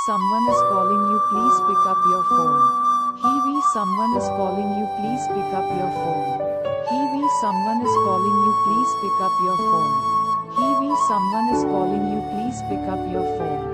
someone is calling you, please pick up your phone. Hiwi, someone is calling you, please pick up your phone. Hiwi, someone is calling you, please pick up your phone. Hiwi, someone is calling you, please pick up your phone.